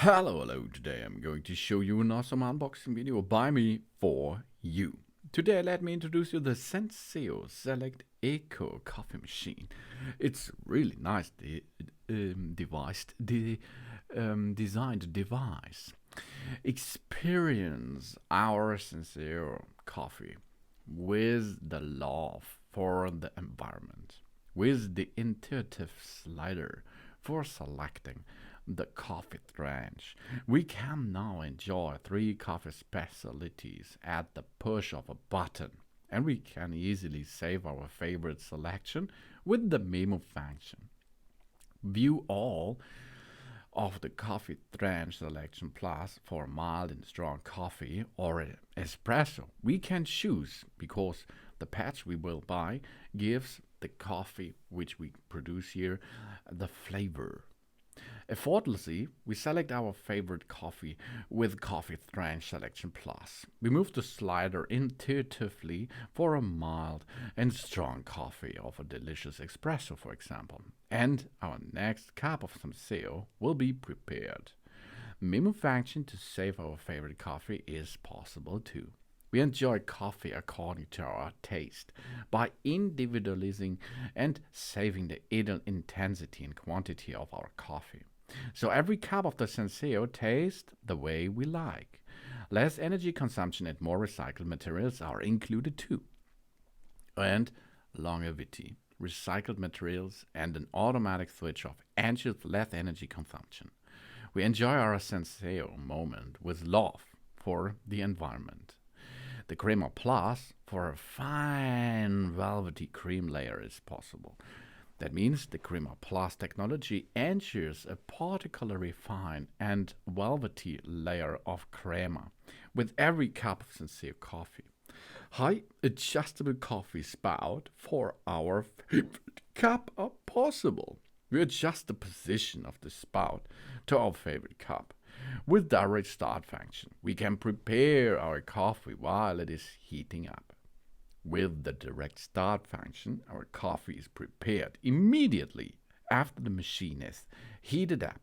Hello, today I'm going to show you an awesome unboxing video by me for you. Today let me introduce you the Senseo Select Eco coffee machine. It's really nice designed device. Experience our Senseo coffee with the love for the environment, with the intuitive slider for selecting the coffee trench. We can now enjoy 3 coffee specialties at the push of a button, and we can easily save our favorite selection with the Memo function. View all of the coffee trench selection plus for mild and strong coffee or espresso. We can choose because the patch we will buy gives the coffee which we produce here the flavor. Effortlessly, we select our favorite coffee with Coffee Trench Selection Plus. We move the slider intuitively for a mild and strong coffee of a delicious espresso, for example. And our next cup of Senseo will be prepared. Memo function to save our favorite coffee is possible too. We enjoy coffee according to our taste by individualizing and saving the ideal intensity and quantity of our coffee. So every cup of the Senseo tastes the way we like. Less energy consumption and more recycled materials are included too. And longevity, recycled materials and an automatic switch off ensures less energy consumption. We enjoy our Senseo moment with love for the environment. The Crema Plus for a fine velvety cream layer is possible. That means the Crema Plus technology ensures a particularly fine and velvety layer of crema with every cup of Senseo coffee. High adjustable coffee spout for our favorite cup are possible. We adjust the position of the spout to our favorite cup. With direct start function, we can prepare our coffee while it is heating up. With the direct start function, our coffee is prepared immediately after the machine is heated up.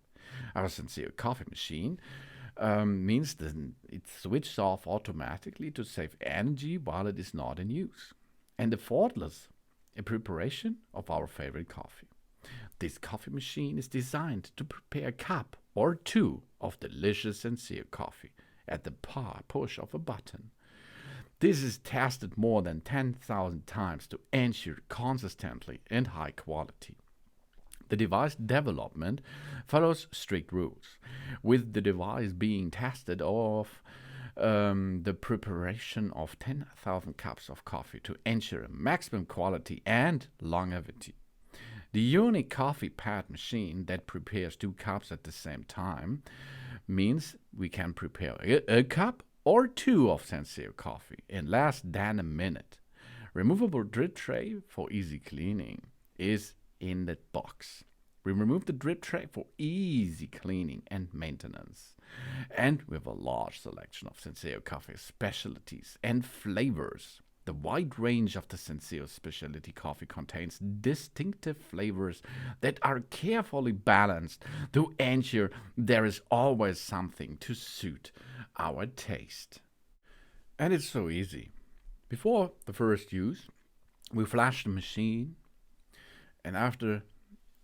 Our Senseo coffee machine means that it switches off automatically to save energy while it is not in use. And effortless a preparation of our favorite coffee. This coffee machine is designed to prepare a cup or 2 of delicious Senseo coffee at the push of a button. This is tested more than 10,000 times to ensure consistently and high quality. The device development follows strict rules, with the device being tested of the preparation of 10,000 cups of coffee to ensure maximum quality and longevity. The unique coffee pad machine that prepares 2 cups at the same time means we can prepare a cup or 2 of Senseo coffee in less than a minute. Removable drip tray for easy cleaning is in the box. We remove the drip tray for easy cleaning and maintenance. And we have a large selection of Senseo coffee specialties and flavors. The wide range of the Senseo specialty coffee contains distinctive flavors that are carefully balanced to ensure there is always something to suit our taste. And it's so easy. Before the first use, we flash the machine, and after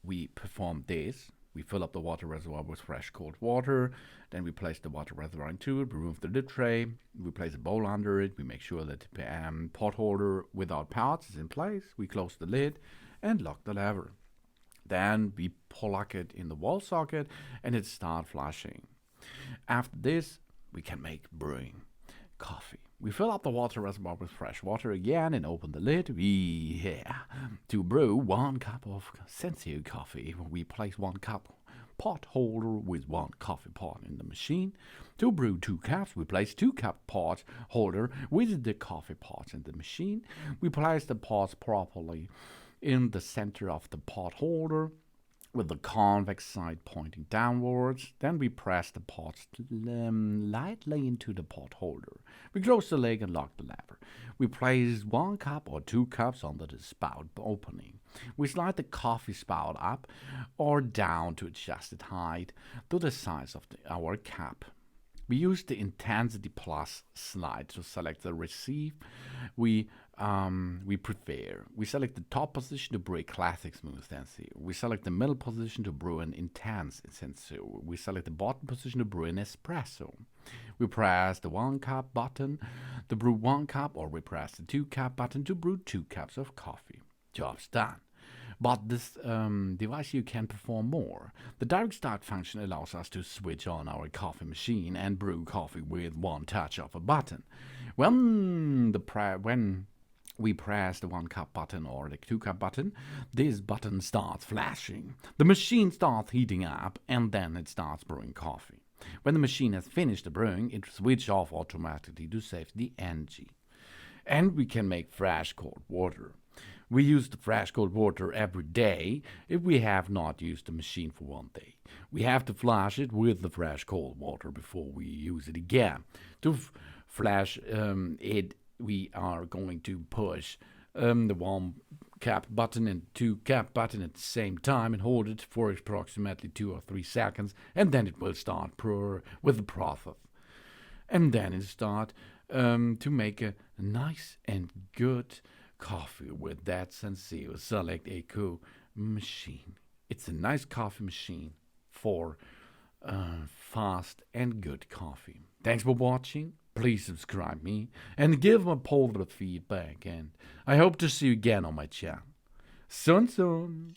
we perform this, we fill up the water reservoir with fresh cold water. Then we place the water reservoir into it, remove the lid tray, we place a bowl under it, we make sure that the pot holder without parts is in place, we close the lid and lock the lever. Then we plug it in the wall socket and it starts flushing. After this, we can make brewing coffee. We fill up the water reservoir with fresh water again and open the lid. To brew 1 cup of Senseo coffee, we place 1 cup pot holder with 1 coffee pot in the machine. To brew 2 cups, we place 2 cup pot holder with the coffee pots in the machine. We place the pots properly in the center of the pot holder. with the convex side pointing downwards. Then we press the pot lightly into the pot holder. We close the lid and lock the lever. We place 1 cup or 2 cups under the spout opening. We slide the coffee spout up or down to adjust its height to the size of our cup. We use the intensity plus slide to select the receive we prefer. We select the top position to brew a classic smooth Senseo. We select the middle position to brew an intense Senseo. We select the bottom position to brew an espresso. We press the 1 cup button to brew 1 cup, or we press the 2 cup button to brew 2 cups of coffee. Job's done. But this device you can perform more. The direct start function allows us to switch on our coffee machine and brew coffee with one touch of a button. When we press the 1 cup button or the 2 cup button, this button starts flashing. The machine starts heating up and then it starts brewing coffee. When the machine has finished the brewing, it switches off automatically to save the energy. And we can make fresh cold water. We use the fresh cold water every day if we have not used the machine for 1 day. We have to flush it with the fresh cold water before we use it again. To flash it, we are going to push the 1 cup button and 2 cup button at the same time and hold it for approximately 2 or 3 seconds, and then it will start pour with the process. And then it start to make a nice and good coffee with that Senseo Select Eco machine. It's a nice coffee machine for fast and good coffee. Thanks for watching. Please subscribe me and give my positive feedback, and I hope to see you again on my channel. Soon.